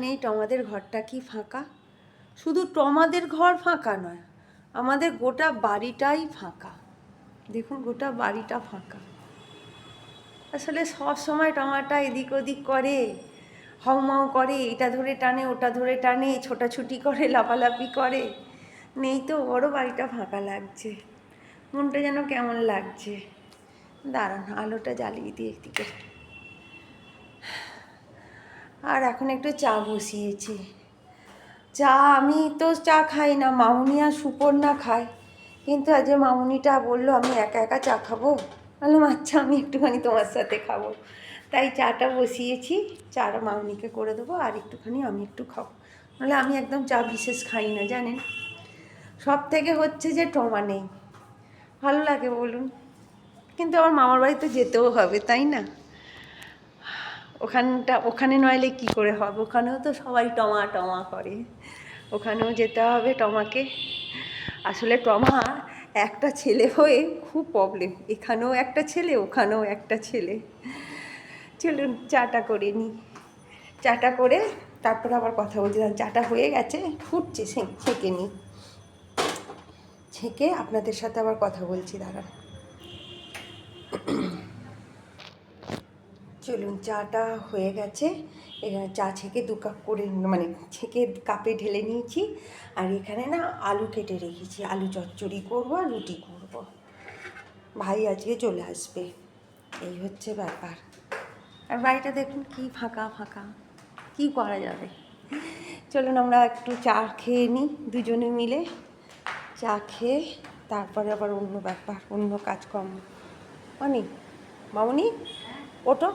নেই। টমাদের ঘরটা কি ফাঁকা। শুধু টমাদের ঘর ফাঁকা নয়, আমাদের গোটা বাড়িটাই ফাঁকা। দেখুন গোটা বাড়িটা ফাঁকা। আসলে সব সময় টমাটা এদিক ওদিক করে, হাউমাউ করে, এটা ধরে টানে ওটা ধরে টানে, ছোটাছুটি করে, লাফালাফি করে। নেই তো, বড় বাড়িটা ফাঁকা লাগছে, মনটা যেন কেমন লাগছে। দাঁড়ান আলোটা জ্বালিয়ে দিই একদিকে। আর এখন একটু চা বসিয়েছি। চা আমি তো চা খাই না, মামুনি আর সুপর্ণা খায়, কিন্তু আজ মামুনিটা বললো আমি একা একা চা খাবো। বললাম আচ্ছা আমি একটুখানি তোমার সাথে খাবো, তাই চাটা বসিয়েছি। চাটা মামুনিকে করে দেবো আর একটুখানি আমি একটু খাবো। নাহলে আমি একদম চা বিশেষ খাই না জানেন। সব থেকে হচ্ছে যে টমা নেই, ভালো লাগে বলুন, কিন্তু আমার মামার বাড়িতে যেতেও হবে তাই না। ওখানে নইলে কি করে হবে, ওখানেও তো সবাই টমা টমা করে, ওখানেও যেতে হবে টমাকে। আসলে টমা একটা ছেলে হয়ে খুব প্রবলেম, এখানেও একটা ছেলে ওখানেও একটা ছেলে। চলুন চাটা করে নিই, চাটা করে তারপরে আবার কথা বলছিলাম। চাটা হয়ে গেছে, ফুটছে, ছেঁকে নিই, ছেঁকে আপনাদের সাথে আবার কথা বলছি। দাঁড়ান, চলুন চাটা হয়ে গেছে। এখানে চা ছেঁকে 2 কাপ করে, মানে ছেঁকে কাপে ঢেলে নিয়েছি। আর এখানে না আলু কেটে রেখেছি, আলু চচ্চড়ি করবো আর রুটি করব। ভাই আজকে চলে আসবে, এই হচ্ছে ব্যাপার। আর বাড়িটা দেখুন কি ফাঁকা ফাঁকা, কি করা যাবে। চলুন আমরা একটু চা খেয়ে নিই দুজনে মিলে। চা খেয়ে তারপরে আবার অন্য ব্যাপার, অন্য কাজকর্ম। মামুনি ওটো,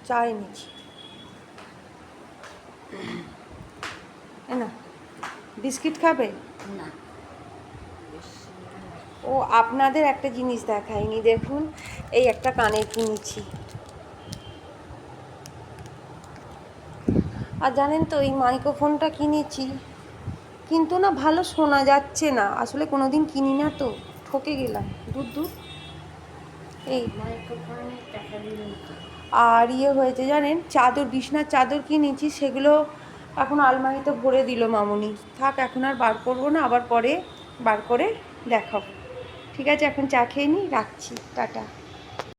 চা এনেছি না। বিস্কিট খাবে না? ও আপনাদের একটা জিনিস দেখায়নি, দেখুন এই একটা কানের কিনেছি। আর জানেন তো এই মাইক্রোফোনটা কিনেছি, কিন্তু না ভালো শোনা যাচ্ছে না। আসলে কোনো দিন কিনি না তো, ঠকে গেলাম। দূর এই আর হয়েছে জানেন, চাদর, বিছনার চাদর কিনেছি, সেগুলো এখন আলমারিতে ভরে দিল মামুনি। থাক এখন আর বার করবো না, আবার পরে বার করে দেখাবো। ঠিক আছে এখন চা খেয়ে নিই, রাখছি, টাটা।